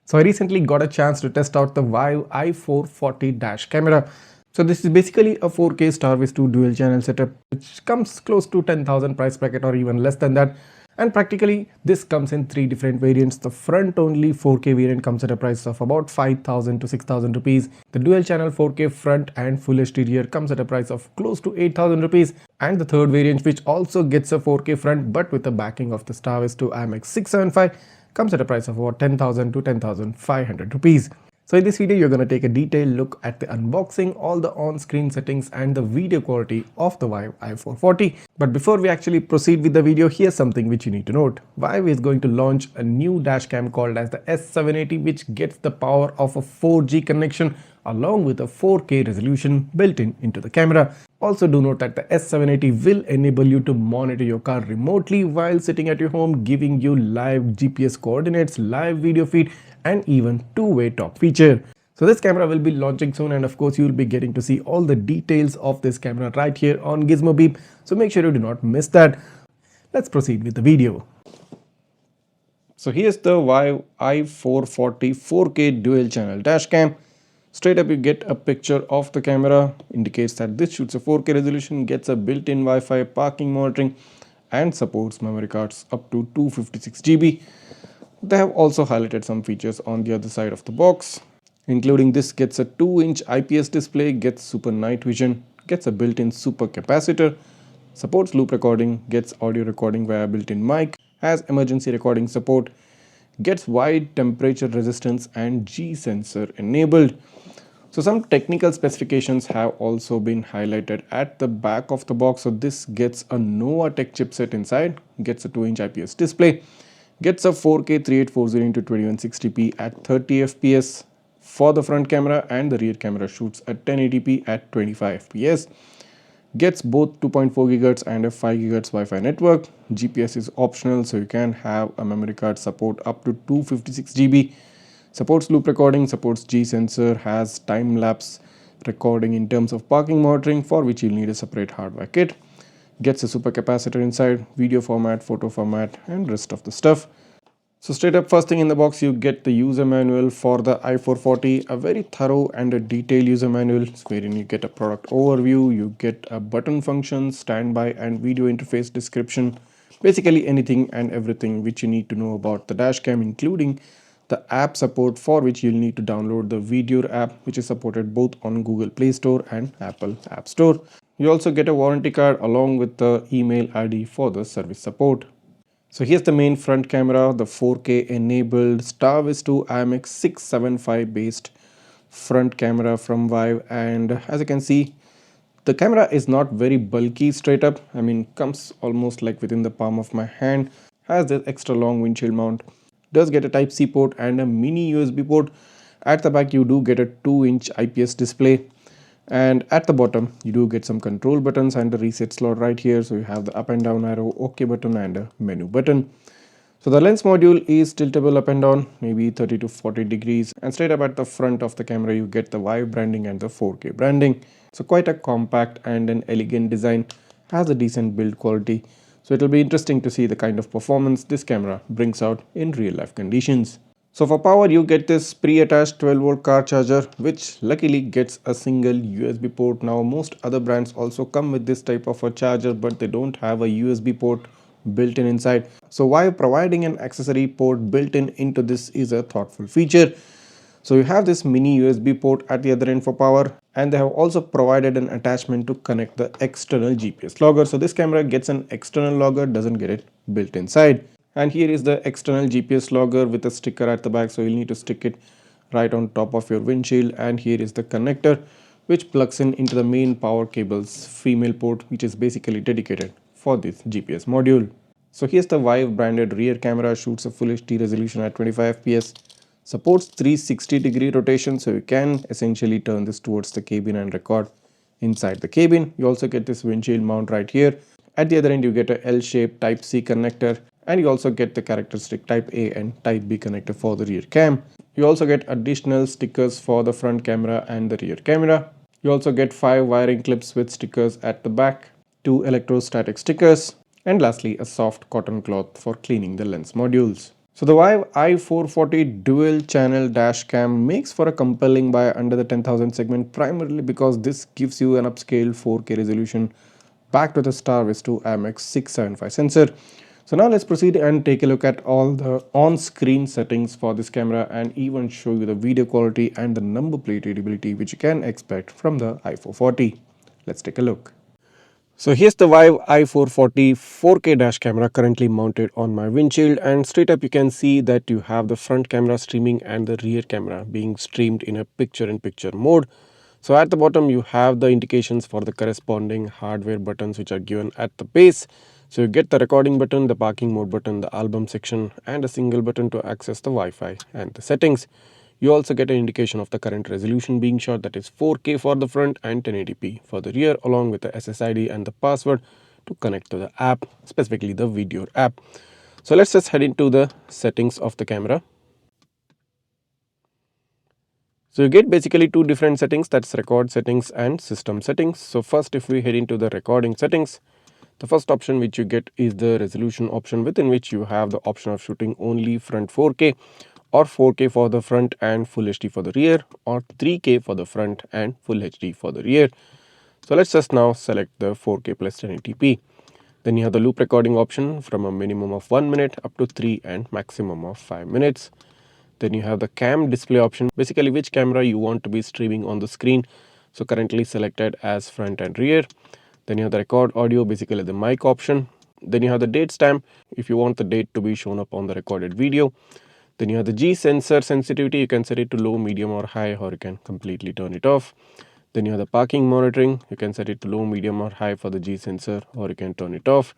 So I recently got a chance to test out the Wyve i440 dash camera. So this is basically a 4K Starvis 2 dual channel setup which comes close to 10,000 price bracket or even less than that. And practically this comes in three different variants. The front only 4K variant comes at a price of about 5,000 to 6,000 rupees. The dual channel 4K front and full HD rear comes at a price of close to 8,000 rupees. And the third variant, which also gets a 4K front but with the backing of the Starvis 2 IMX675, comes at a price of about 10,000 to 10,500 rupees. So in this video, you're going to take a detailed look at the unboxing, all the on-screen settings and the video quality of the Wyve i440. But before we actually proceed with the video, here's something which you need to note. Wyve is going to launch a new dashcam called as the S780, which gets the power of a 4G connection along with a 4K resolution built into the camera. Also do note that the S780 will enable you to monitor your car remotely while sitting at your home, giving you live GPS coordinates, live video feed and even two-way talk feature. So this camera will be launching soon, and of course you will be getting to see all the details of this camera right here on Gizmobeep. So make sure you do not miss that. Let's proceed with the video. So here's the Wyve i440 4K dual channel dashcam. Straight up you get a picture of the camera, indicates that this shoots a 4K resolution, gets a built-in Wi-Fi, parking monitoring and supports memory cards up to 256 GB. They have also highlighted some features on the other side of the box, including this gets a 2-inch IPS display, gets super night vision, gets a built-in super capacitor, supports loop recording, gets audio recording via built-in mic, has emergency recording support, gets wide temperature resistance and G sensor enabled. So some technical specifications have also been highlighted at the back of the box. So this gets a Novatek chipset inside, gets a 2-inch IPS display, gets a 4K 3840 x 2160p at 30 fps for the front camera, and the rear camera shoots at 1080p at 25 fps. Gets both 2.4 GHz and a 5 GHz Wi-Fi network. GPS is optional, so you can have a memory card support up to 256 GB. Supports loop recording, supports G sensor, has time-lapse recording in terms of parking monitoring, for which you'll need a separate hardware kit. Gets a super capacitor inside, video format, photo format and rest of the stuff. So straight up, first thing in the box, you get the user manual for the i440, a very thorough and a detailed user manual wherein you get a product overview, you get a button function, standby and video interface description, basically anything and everything which you need to know about the dashcam, including the app support, for which you'll need to download the Video app, which is supported both on Google Play Store and Apple App Store. You also get a warranty card along with the email ID for the service support. So here's the main front camera, the 4K enabled Starvis 2 IMX675 based front camera from Wyve, and as you can see, the camera is not very bulky straight up. I mean, comes almost like within the palm of my hand, has this extra long windshield mount, does get a Type-C port and a mini USB port. At the back you do get a 2-inch IPS display, and at the bottom you do get some control buttons and a reset slot right here. So you have the up and down arrow, OK button and a menu button. So the lens module is tiltable up and down, maybe 30 to 40 degrees, and straight up at the front of the camera you get the Wyve branding and the 4K branding. So quite a compact and an elegant design, has a decent build quality. So it will be interesting to see the kind of performance this camera brings out in real life conditions. So for power, you get this pre-attached 12-volt car charger, which luckily gets a single USB port. Now most other brands also come with this type of a charger, but they don't have a USB port built in inside. So Wyve providing an accessory port built into this is a thoughtful feature. So you have this mini USB port at the other end for power, and they have also provided an attachment to connect the external GPS logger. So this camera gets an external logger, doesn't get it built inside. And here is the external GPS logger with a sticker at the back, so you'll need to stick it right on top of your windshield. And here is the connector which plugs into the main power cable's female port, which is basically dedicated for this GPS module. So here's the Wyve branded rear camera, shoots a full HD resolution at 25 fps, supports 360-degree rotation, so you can essentially turn this towards the cabin and record inside the cabin. You also get this windshield mount right here. At the other end you get a L-shaped Type-C connector, and you also get the characteristic Type A and Type B connector for the rear cam. You also get additional stickers for the front camera and the rear camera. You also get 5 wiring clips with stickers at the back, 2 electrostatic stickers, and lastly a soft cotton cloth for cleaning the lens modules. So the Wyve i440 dual channel dash cam makes for a compelling buy under the 10,000 segment, primarily because this gives you an upscale 4K resolution backed with a Starvis 2 IMX 675 sensor. So now let's proceed and take a look at all the on-screen settings for this camera and even show you the video quality and the number plate readability which you can expect from the i440. Let's take a look. So here's the Wyve i440 4K dash camera currently mounted on my windshield, and straight up you can see that you have the front camera streaming and the rear camera being streamed in a picture-in-picture mode. So at the bottom you have the indications for the corresponding hardware buttons which are given at the base. So you get the recording button, the parking mode button, the album section, and a single button to access the Wi-Fi and the settings. You also get an indication of the current resolution being shot, that is 4K for the front and 1080p for the rear, along with the SSID and the password to connect to the app, specifically the video app. So let's just head into the settings of the camera. So you get basically two different settings, that's record settings and system settings. So first, if we head into the recording settings, the first option which you get is the resolution option, within which you have the option of shooting only front 4K or 4K for the front and full HD for the rear, or 3K for the front and full HD for the rear. So let's just now select the 4K plus 1080p. Then you have the loop recording option from a minimum of 1 minute up to 3 and maximum of 5 minutes. Then you have the cam display option, basically which camera you want to be streaming on the screen. So currently selected as front and rear. Then you have the record audio, basically the mic option. Then you have the date stamp if you want the date to be shown up on the recorded video. Then you have the G sensor sensitivity, you can set it to low, medium or high, or you can completely turn it off. Then you have the parking monitoring, you can set it to low, medium or high for the G sensor, or you can turn it off.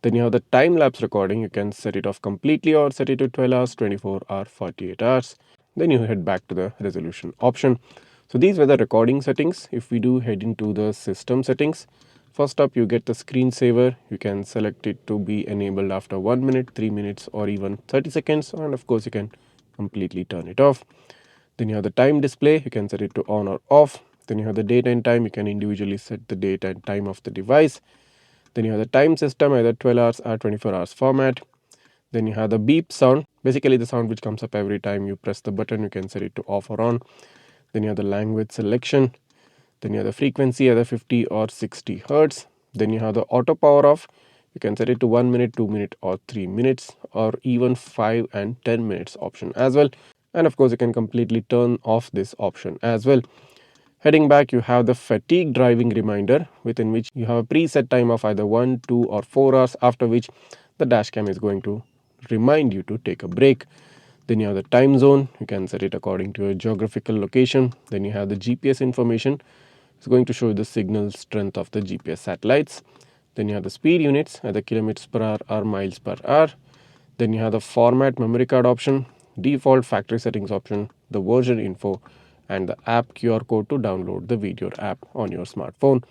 Then you have the time lapse recording, you can set it off completely or set it to 12 hours, 24 or 48 hours. Then you head back to the resolution option. So these were the recording settings. If we do head into the system settings, first up you get the screensaver. You can select it to be enabled after 1 minute, 3 minutes or even 30 seconds, and of course you can completely turn it off. Then you have the time display, you can set it to on or off. Then you have the date and time, you can individually set the date and time of the device. Then you have the time system, either 12 hours or 24 hours format. Then you have the beep sound, basically the sound which comes up every time you press the button. You can set it to off or on. Then you have the language selection. Then you have the frequency, either 50 or 60 hertz. Then you have the auto power off. You can set it to 1 minute, 2 minutes or 3 minutes, or even 5 and 10 minutes option as well. And of course you can completely turn off this option as well. Heading back, you have the fatigue driving reminder, within which you have a preset time of either 1, 2 or 4 hours, after which the dashcam is going to remind you to take a break. Then you have the time zone, you can set it according to your geographical location. Then you have the GPS information, it's going to show you the signal strength of the GPS satellites. Then you have the speed units, either kilometers per hour or miles per hour. Then you have the format memory card option, default factory settings option, the version info, and the app QR code to download the video app on your smartphone.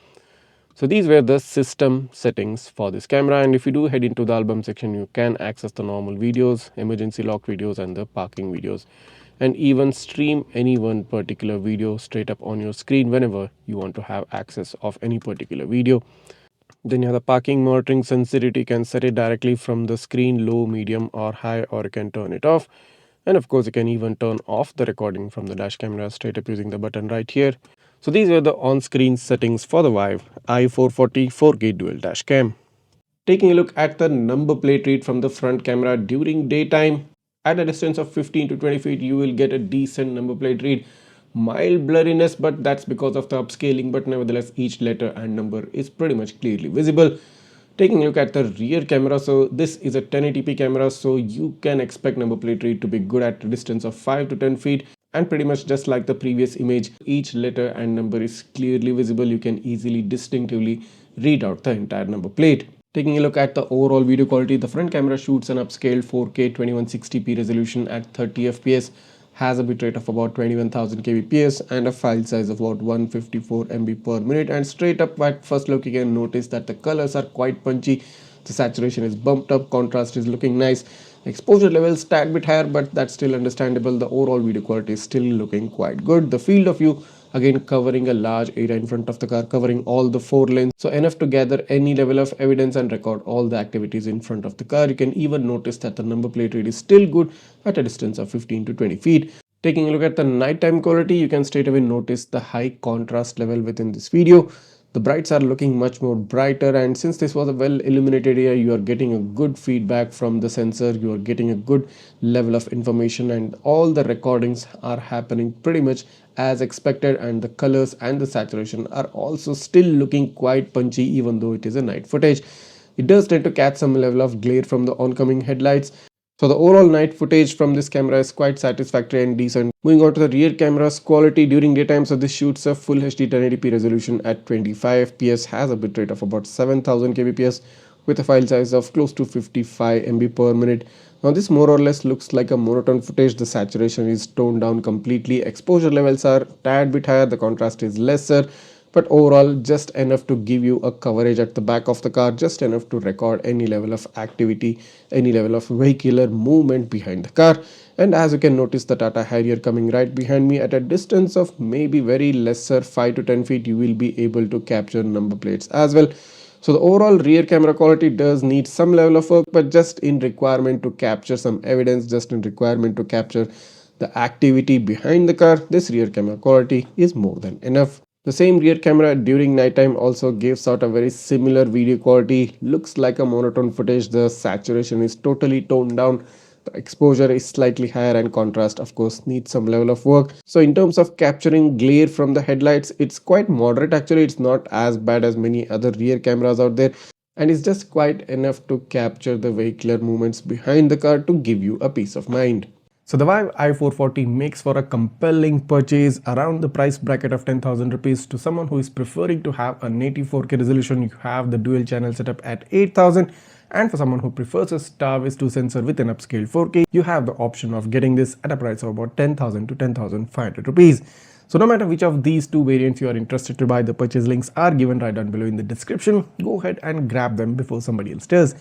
So these were the system settings for this camera, and if you do head into the album section, you can access the normal videos, emergency lock videos and the parking videos, and even stream any one particular video straight up on your screen whenever you want to have access of any particular video. Then you have the parking monitoring sensitivity, you can set it directly from the screen, low, medium or high, or you can turn it off. And of course you can even turn off the recording from the dash camera straight up using the button right here. So these are the on-screen settings for the Wyve i440 4K dual dash cam. Taking a look at the number plate read from the front camera during daytime, at a distance of 15 to 20 feet you will get a decent number plate read. Mild blurriness, but that's because of the upscaling, but nevertheless each letter and number is pretty much clearly visible. Taking a look at the rear camera, so this is a 1080p camera, so you can expect number plate read to be good at a distance of 5 to 10 feet, and pretty much just like the previous image, each letter and number is clearly visible. You can easily distinctively read out the entire number plate. Taking a look at the overall video quality, the front camera shoots an upscaled 4K 2160p resolution at 30 fps, has a bitrate of about 21,000 kbps and a file size of about 154 MB per minute. And straight up at first look you can notice that the colors are quite punchy, the saturation is bumped up, contrast is looking nice, exposure levels tad bit higher, but that's still understandable. The overall video quality is still looking quite good. The field of view again covering a large area in front of the car, covering all the 4 lanes, so enough to gather any level of evidence and record all the activities in front of the car. You can even notice that the number plate read is still good at a distance of 15 to 20 feet. Taking a look at the nighttime quality, you can straight away notice the high contrast level within this video. The brights are looking much more brighter, and since this was a well illuminated area, you are getting a good feedback from the sensor, you are getting a good level of information, and all the recordings are happening pretty much as expected, and the colors and the saturation are also still looking quite punchy even though it is a night footage. It does tend to catch some level of glare from the oncoming headlights. So the overall night footage from this camera is quite satisfactory and decent. Moving on to the rear camera's quality during daytime, so this shoots a full HD 1080p resolution at 25 fps, has a bitrate of about 7000 kbps with a file size of close to 55 MB per minute. Now this more or less looks like a monotone footage. The saturation is toned down completely, exposure levels are tad bit higher, the contrast is lesser, but overall just enough to give you a coverage at the back of the car, just enough to record any level of activity, any level of vehicular movement behind the car. And as you can notice, the Tata Harrier coming right behind me at a distance of maybe very lesser 5 to 10 feet, you will be able to capture number plates as well. So the overall rear camera quality does need some level of work, but just in requirement to capture some evidence, just in requirement to capture the activity behind the car, this rear camera quality is more than enough. The same rear camera during nighttime also gives out a very similar video quality, looks like a monotone footage. The saturation is totally toned down, the exposure is slightly higher, and contrast of course needs some level of work. So in terms of capturing glare from the headlights, it's quite moderate actually. It's not as bad as many other rear cameras out there, and it's just quite enough to capture the vehicular movements behind the car to give you a peace of mind. So the Wyve i440 makes for a compelling purchase around the price bracket of 10,000 rupees. To someone who is preferring to have a native 4K resolution, you have the dual channel setup at 8,000. And for someone who prefers a Starvis 2 sensor with an upscaled 4K, you have the option of getting this at a price of about 10,000 to 10,500 rupees. So no matter which of these two variants you are interested to buy, the purchase links are given right down below in the description. Go ahead and grab them before somebody else does.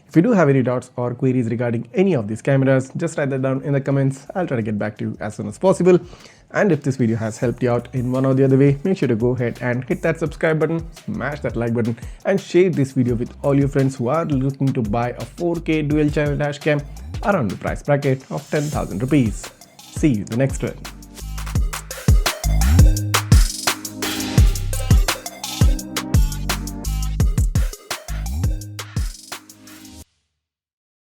If you do have any doubts or queries regarding any of these cameras, just write that down in the comments. I'll try to get back to you as soon as possible. And if this video has helped you out in one or the other way, make sure to go ahead and hit that subscribe button, smash that like button, and share this video with all your friends who are looking to buy a 4K dual channel dash cam around the price bracket of 10,000 rupees. See you in the next one.